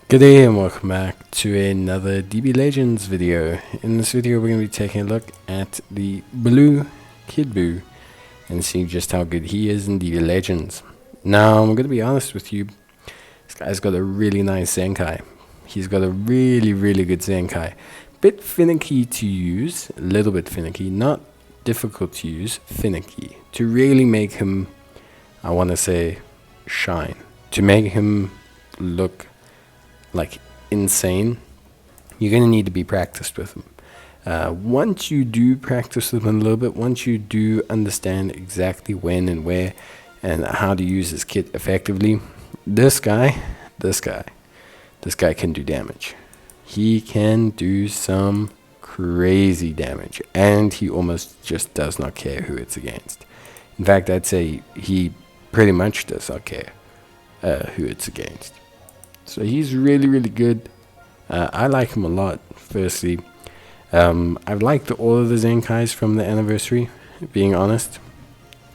Good day and welcome back to another DB Legends video. In this video we're going to be taking a look at the Blue Kid Buu and seeing just how good he is in DB Legends. Now I'm going to be honest with you, this guy's got a really nice Zenkai. He's got a really good Zenkai. Bit finicky to use, a little bit finicky, not difficult to use, finicky. To really make him, I want to say, shine. To make him look like insane, you're going to need to be practiced with him. Once you do practice with him a little bit, once you do understand exactly when and where and how to use his kit effectively, this guy can do damage. He can do some crazy damage, and he almost just does not care who it's against. In fact, I'd say he pretty much does not care who it's against. So he's really good. I like him a lot. Firstly, I've liked all of the Zenkais from the anniversary, being honest.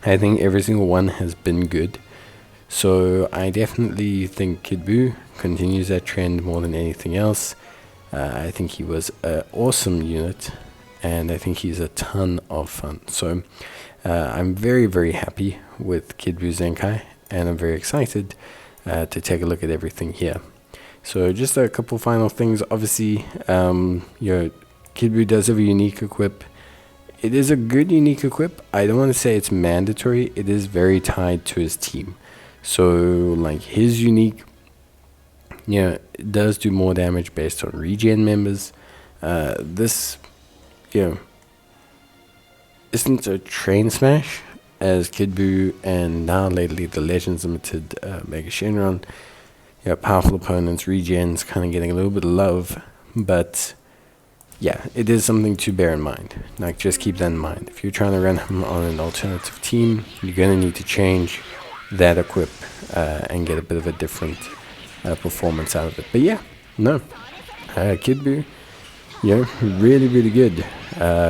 I think every single one has been good. So I definitely think Kid Buu continues that trend more than anything else. I think he was an awesome unit, and I think he's a ton of fun. So I'm very happy with Kid Buu Zenkai, and I'm very excited to take a look at everything here. So just a couple final things. Obviously, your Kid Buu does have a unique equip. It is a good unique equip. I don't want to say it's mandatory. It is very tied to his team. So like his unique, it does do more damage based on regen members. This, isn't a train smash as Kid Buu and now lately the Legends Limited Mega Shenron. Powerful opponents, regens kind of getting a little bit of love, but yeah, it is something to bear in mind. Like, just keep that in mind. If you're trying to run him on an alternative team, you're going to need to change that equip and get a bit of a different performance out of it. But yeah, no, Kid Buu, really good.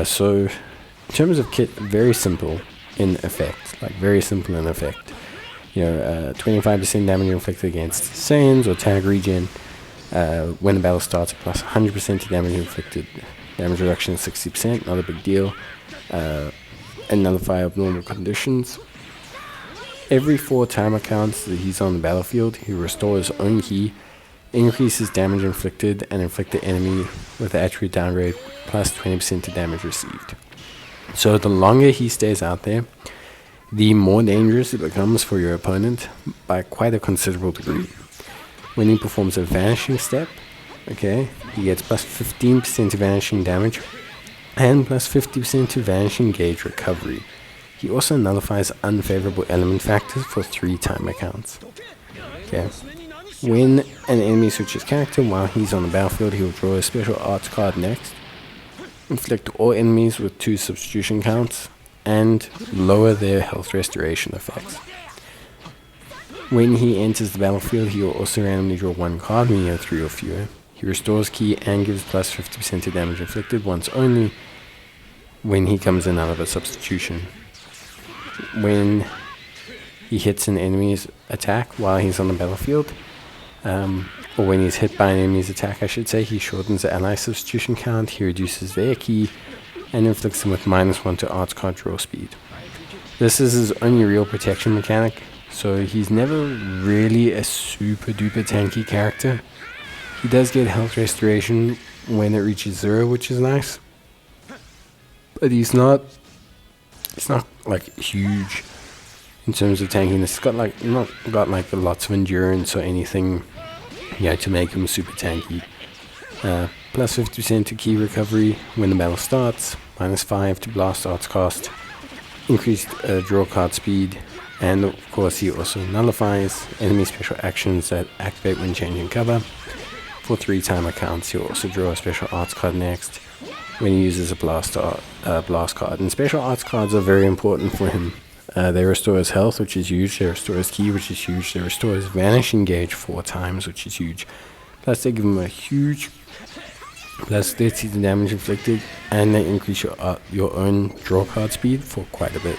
So in terms of kit, very simple in effect, 25% damage inflicted against Saiyans or tag regen. When the battle starts, plus 100% to damage inflicted. Damage reduction is 60%, not a big deal. And nullify abnormal conditions. Every 4 timer counts that he's on the battlefield, he restores his own ki, increases damage inflicted, and inflict the enemy with the attribute downgrade, plus 20% to damage received. So the longer he stays out there, the more dangerous it becomes for your opponent by quite a considerable degree. When he performs a vanishing step, he gets plus 15% to vanishing damage and plus 50% to vanishing gauge recovery. He also nullifies unfavorable element factors for 3 timer counts. When an enemy switches character while he's on the battlefield, he will draw a special arts card next, inflict all enemies with 2 substitution counts, and lower their health restoration effects. When he enters the battlefield, he will also randomly draw 1 card when you have 3 or fewer. He restores ki and gives plus 50% to damage inflicted once only when he comes in out of a substitution. When he hits an enemy's attack while he's on the battlefield, or when he's hit by an enemy's attack, I should say, he shortens the ally substitution count, he reduces their ki, and inflicts them with -1 to arts card draw speed. This is his only real protection mechanic, so he's never really a super duper tanky character. He does get health restoration when it reaches 0, which is nice, but it's not like huge in terms of tankiness. It's got not got lots of endurance or anything to make him super tanky. Plus 50% to ki recovery when the battle starts, -5 to blast arts cost, increased draw card speed, and of course he also nullifies enemy special actions that activate when changing cover. For 3 timer counts, he'll also draw a special arts card next when he uses a blast card. And special arts cards are very important for him. They restore his health, which is huge. They restore his ki, which is huge. They restore his vanishing gauge 4 times, which is huge. Plus they give him a huge plus 30 to damage inflicted, and they increase your own draw card speed for quite a bit.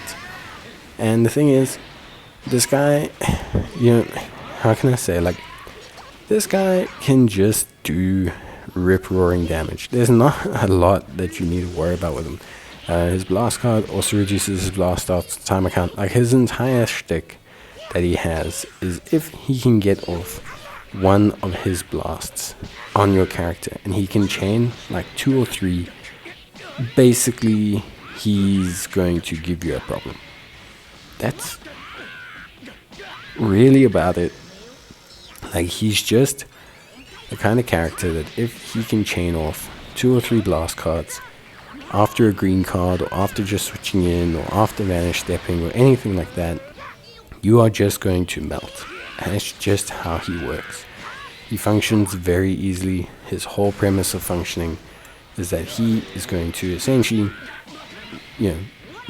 And the thing is, this guy, how can I say, This guy can just do rip-roaring damage. There's not a lot that you need to worry about with him. His blast card also reduces his blast starts timer count. Like, his entire shtick that he has is if he can get off one of his blasts on your character and he can chain like 2 or 3, basically he's going to give you a problem. That's really about it. Like, he's just the kind of character that if he can chain off 2 or 3 blast cards after a green card, or after just switching in, or after vanish stepping, or anything like that, you are just going to melt. And it's just how he works. He functions very easily. His whole premise of functioning is that he is going to essentially,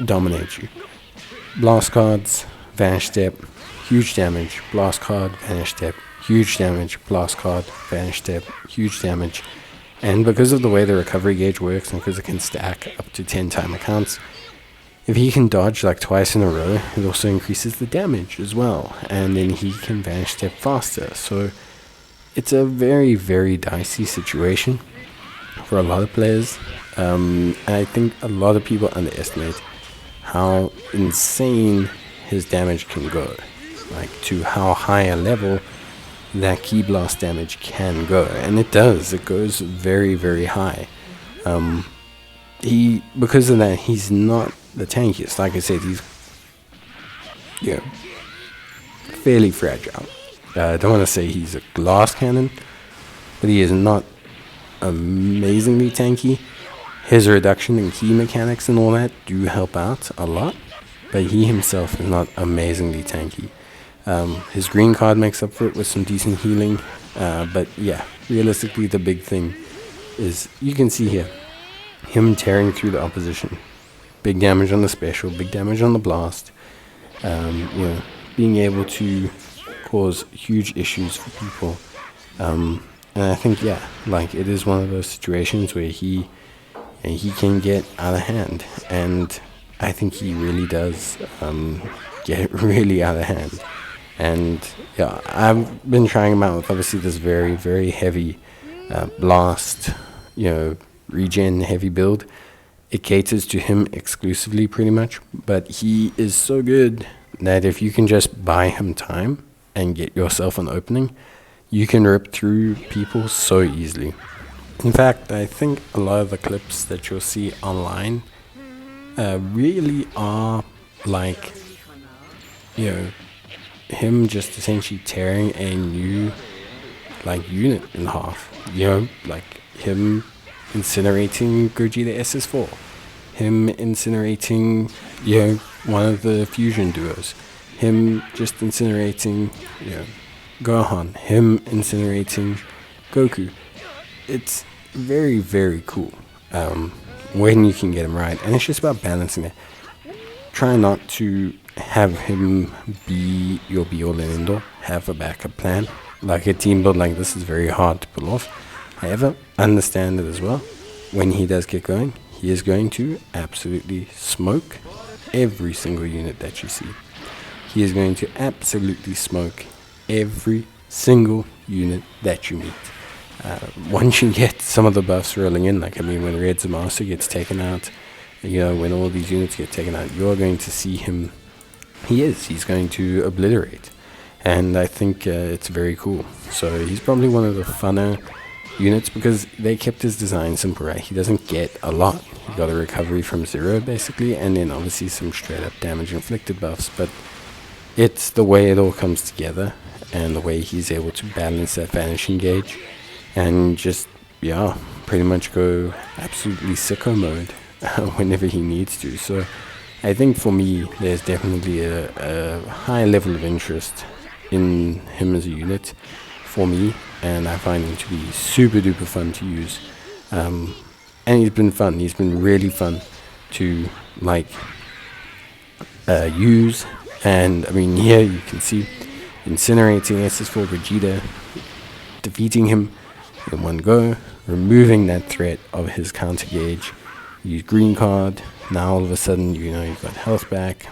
dominate you. Blast cards, vanish step, huge damage. Blast card, vanish step, huge damage. Blast card, vanish step, huge damage. And because of the way the recovery gauge works, and because it can stack up to 10 timer counts, if he can dodge like twice in a row, it also increases the damage as well. And then he can vanish step faster. So it's a very, very dicey situation for a lot of players. And I think a lot of people underestimate how insane his damage can go. Like, to how high a level that key blast damage can go, and it does. It goes very, very high. Because of that, he's not the tankiest. Like I said, he's fairly fragile. I don't want to say he's a glass cannon, but he is not amazingly tanky. His reduction in key mechanics and all that do help out a lot, but he himself is not amazingly tanky. His green card makes up for it with some decent healing, but yeah, realistically the big thing is, you can see here, him tearing through the opposition. Big damage on the special, big damage on the blast, being able to cause huge issues for people. And I think, it is one of those situations where he can get out of hand, and I think he really does get really out of hand. And I've been trying him out with obviously this very, very heavy blast, regen heavy build. It caters to him exclusively pretty much, but he is so good that if you can just buy him time and get yourself an opening, you can rip through people so easily. In fact, I think a lot of the clips that you'll see online really are like, him just essentially tearing a new unit in half. Like him incinerating Gogeta SS4, him incinerating one of the fusion duos, him just incinerating Gohan, him incinerating Goku. It's very, very cool when you can get him right, and it's just about balancing it. Try not to have him be your be-all and end-all. Have a backup plan. Like, a team build like this is very hard to pull off. However, understand it as well. When he does get going, he is going to absolutely smoke every single unit that you see. He is going to absolutely smoke every single unit that you meet. Once you get some of the buffs rolling in, when Red Zamasu gets taken out, when all these units get taken out, you're going to see him. He's going to obliterate. And I think it's very cool. So he's probably one of the funner units because they kept his design simple, right? He doesn't get a lot. He got a recovery from 0 basically, and then obviously some straight up damage inflicted buffs, but it's the way it all comes together and the way he's able to balance that vanishing gauge and just pretty much go absolutely sicko mode whenever he needs to. So I think for me there's definitely a high level of interest in him as a unit for me, and I find him to be super duper fun to use, and he's been really fun to use. And here you can see incinerating SS4 Vegeta, defeating him in one go, removing that threat of his counter gauge. Use green card, now all of a sudden you've got health back.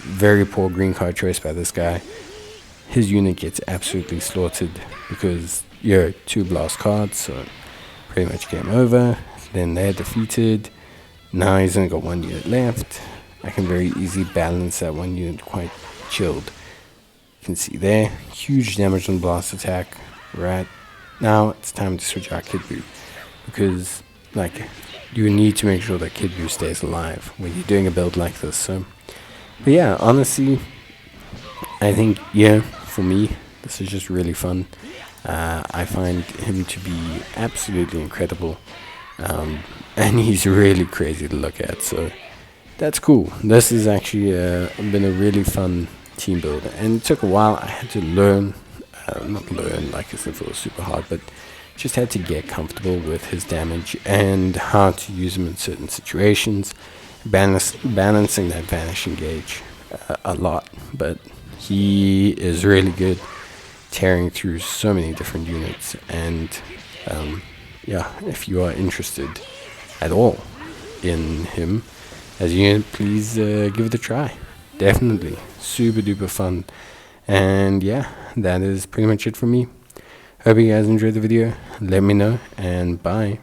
Very poor green card choice by this guy. his unit gets absolutely slaughtered because you're 2 blast cards, so pretty much game over. Then they're defeated. Now he's only got 1 unit left. I can very easily balance that 1 unit quite chilled. You can see there, huge damage on blast attack. Right now it's time to switch out Kid Buu, because like you need to make sure that Kid Buu stays alive when you're doing a build like this. So, but yeah, honestly, I think, yeah, for me, this is just really fun. I find him to be absolutely incredible, and he's really crazy to look at, so that's cool. This has actually been a really fun team builder, and it took a while. I had to learn, not learn like as if it was super hard, but just had to get comfortable with his damage and how to use him in certain situations, balancing that vanishing gauge a lot. But he is really good, tearing through so many different units. And yeah, if you are interested at all in him as a unit, please give it a try. Definitely super duper fun. And yeah, that is pretty much it for me. Hope you guys enjoyed the video. Let me know, and bye.